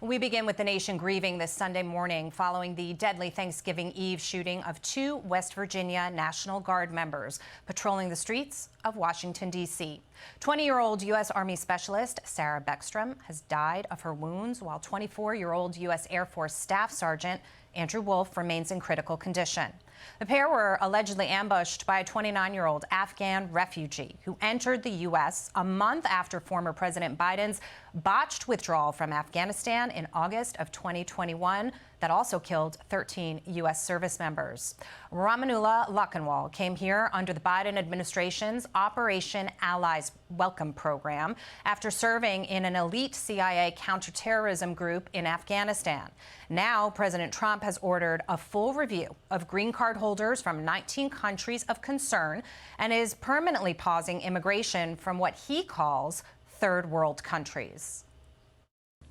We begin with the nation grieving this Sunday morning following the deadly Thanksgiving Eve shooting of two West Virginia National Guard members patrolling the streets of Washington, D.C. 20-year-old U.S. Army Specialist Sarah Beckstrom has died of her wounds, while 24-year-old U.S. Air Force Staff Sergeant Andrew Wolf remains in critical condition. The pair were allegedly ambushed by a 29-year-old Afghan refugee who entered the U.S. a month after former President Biden's botched withdrawal from Afghanistan in August of 2021 that also killed 13 U.S. service members. Ramanullah Lakhanwal came here under the Biden administration's Operation Allies Welcome program after serving in an elite CIA counterterrorism group in Afghanistan. Now, President Trump has ordered a full review of green card holders from 19 countries of concern and is permanently pausing immigration from what he calls third world countries.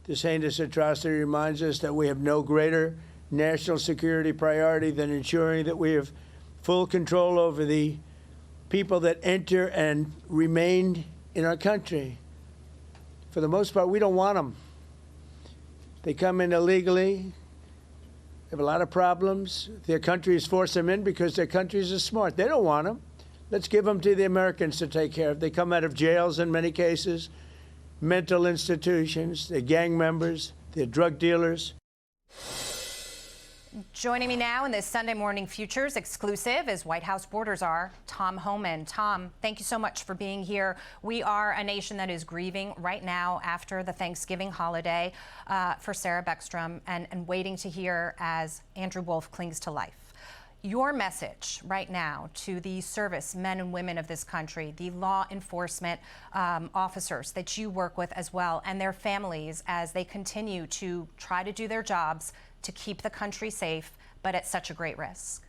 This heinous atrocity reminds us that we have no greater national security priority than ensuring that we have full control over the people that enter and remain in our country. For the most part, we don't want them. They come in illegally. They have a lot of problems. Their countries force them in because their countries are smart. They don't want them. Let's give them to the Americans to take care of. They come out of jails in many cases, mental institutions, they're gang members, they're drug dealers. Joining me now in this Sunday Morning Futures exclusive is White House border czar Tom Homan. Tom, thank you so much for being here. We are a nation that is grieving right now after the Thanksgiving holiday for Sarah Beckstrom and waiting to hear as Andrew Wolf clings to life. Your message right now to the service men and women of this country, the law enforcement officers that you work with as well, and their families as they continue to try to do their jobs to keep the country safe, but at such a great risk.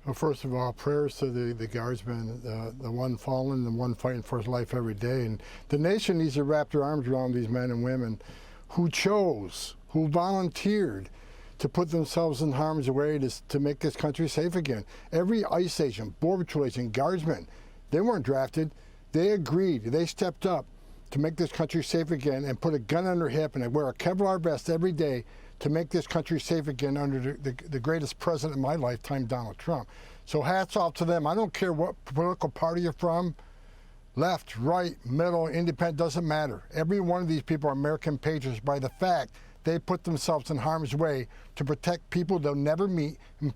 Well, first of all, prayers to the guardsmen, the one fallen, the one fighting for his life every day. And the nation needs to wrap their arms around these men and women who chose, who volunteered to put themselves in harm's way to make this country safe again. Every ICE agent, Border Patrol agent, guardsmen, they weren't drafted. They agreed, they stepped up to make this country safe again and put a gun on their hip and wear a Kevlar vest every day to make this country safe again under the greatest president in my lifetime, Donald Trump. So hats off to them. I don't care what political party you're from, left, right, middle, independent, doesn't matter. Every one of these people are American patriots by the fact they put themselves in harm's way to protect people they'll never meet and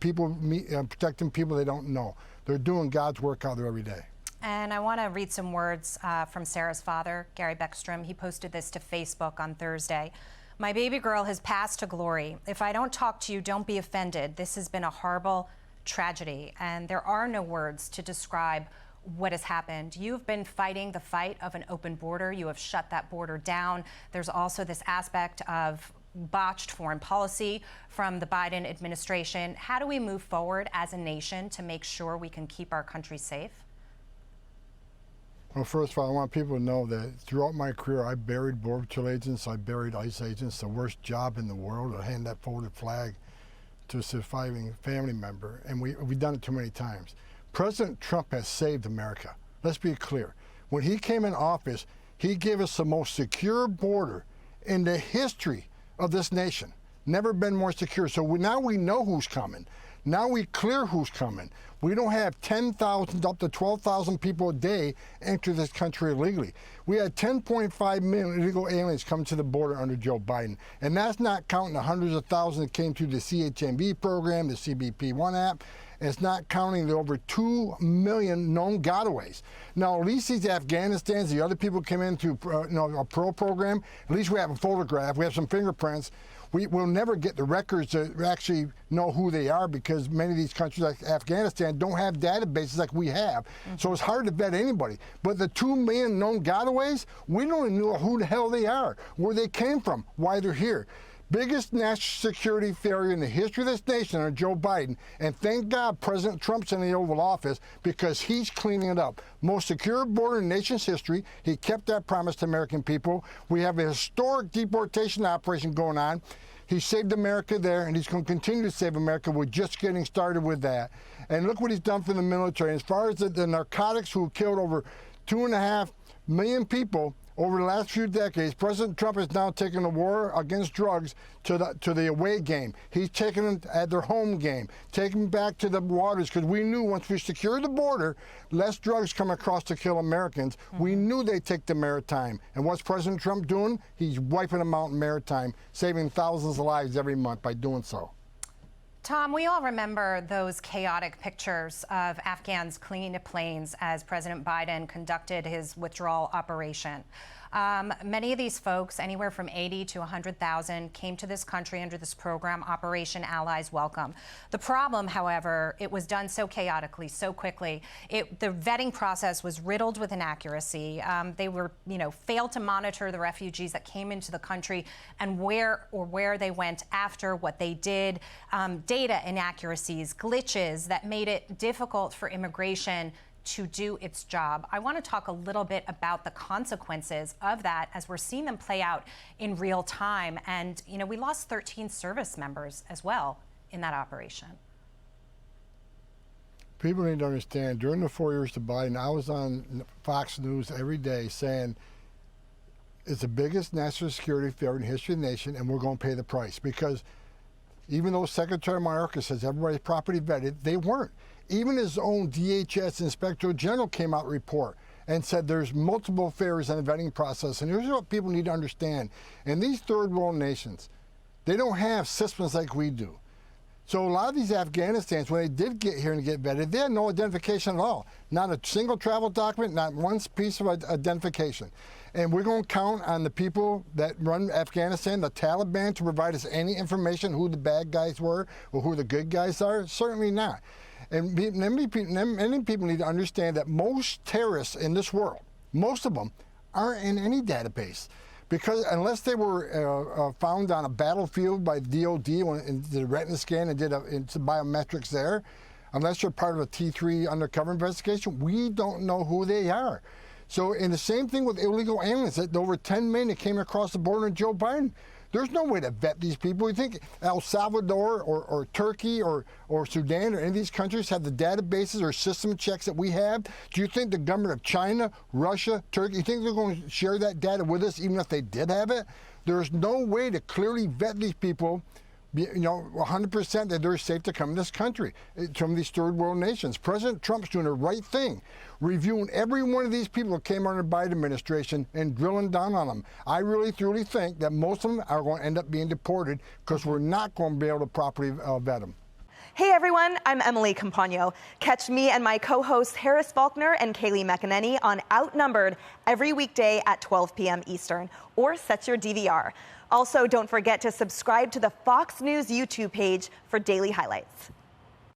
protecting people they don't know. They're doing God's work out there every day. And I want to read some words from Sarah's father, Gary Beckstrom. He posted this to Facebook on Thursday. My baby girl has passed to glory. If I don't talk to you, don't be offended. This has been a horrible tragedy, and there are no words to describe what has happened. You've been fighting the fight of an open border. You have shut that border down. There's also this aspect of botched foreign policy from the Biden administration. How do we move forward as a nation to make sure we can keep our country safe? Well, first of all, I want people to know that throughout my career, I buried Border Patrol agents, I buried ICE agents, the worst job in the world, to hand that folded flag to a surviving family member, and we've done it too many times. President Trump has saved America. Let's be clear. When he came in office, he gave us the most secure border in the history of this nation. Never been more secure. So now we know who's coming. Now we clear who's coming. We don't have 10,000 up to 12,000 people a day enter this country illegally. We had 10.5 million illegal aliens come to the border under Joe Biden. And that's not counting the hundreds of thousands that came through the CHMV program, the CBP-1 app. And it's not counting the over 2 million known gotaways. Now, at least these Afghanistans, the other people came in through a pro program, at least we have a photograph, we have some fingerprints. We'll never get the records to actually know who they are because many of these countries like Afghanistan don't have databases like we have. So it's hard to vet anybody. But the 2 million known gotaways, we don't even know who the hell they are, where they came from, why they're here. Biggest national security failure in the history of this nation under Joe Biden, and thank God President Trump's in the Oval Office because he's cleaning it up. Most secure border in the nation's history. He kept that promise to American people. We have a historic deportation operation going on. He saved America there, and he's going to continue to save America. We're just getting started with that. And look what he's done for the military. As far as the narcotics who killed over 2.5 million people over the last few decades, President Trump has now taken the war against drugs to the away game. He's taken them at their home game, taken them back to the waters, because we knew once we secured the border, less drugs come across to kill Americans. We knew they'd take the maritime. And what's President Trump doing? He's wiping them out in maritime, saving thousands of lives every month by doing so. Tom, we all remember those chaotic pictures of Afghans clinging to planes as President Biden conducted his withdrawal operation. Many of these folks, anywhere from 80 to 100,000, came to this country under this program, Operation Allies Welcome. The problem, however, it was done so chaotically, so quickly. The vetting process was riddled with inaccuracy. They were, failed to monitor the refugees that came into the country and where they went after what they did. Data inaccuracies, glitches that made it difficult for immigration to do its job. I want to talk a little bit about the consequences of that as we're seeing them play out in real time. And, we lost 13 service members as well in that operation. People need to understand, during the 4 years to Biden, I was on Fox News every day saying it's the biggest national security failure in the history of the nation, and we're going to pay the price. Because even though Secretary Mayorkas says everybody's property vetted, they weren't. Even his own DHS Inspector General came out with a report and said there's multiple failures in the vetting process. And here's what people need to understand. In these third world nations, they don't have systems like we do. So a lot of these Afghanistans, when they did get here and get vetted, they had no identification at all. Not a single travel document, not one piece of identification. And we're going to count on the people that run Afghanistan, the Taliban, to provide us any information who the bad guys were or who the good guys are? Certainly not. And many people need to understand that most terrorists in this world, most of them, aren't in any database. Because unless they were found on a battlefield by DOD and did a retina scan and did biometrics there, unless you're part of a T3 undercover investigation, we don't know who they are. So, and the same thing with illegal aliens, that over 10 million that came across the border in Joe Biden. There's no way to vet these people. You think El Salvador or Turkey or Sudan or any of these countries have the databases or system checks that we have? Do you think the government of China, Russia, Turkey, you think they're going to share that data with us even if they did have it? There's no way to clearly vet these people, 100% that they're safe to come to this country from these third world nations. President Trump's doing the right thing, reviewing every one of these people who came under the Biden administration and drilling down on them. I really, truly think that most of them are going to end up being deported because we're not going to be able to properly vet them. Hey everyone, I'm Emily Campagno. Catch me and my co-hosts Harris Faulkner and Kaylee McEnany on Outnumbered every weekday at 12 p.m. Eastern, or set your DVR. Also, don't forget to subscribe to the Fox News YouTube page for daily highlights.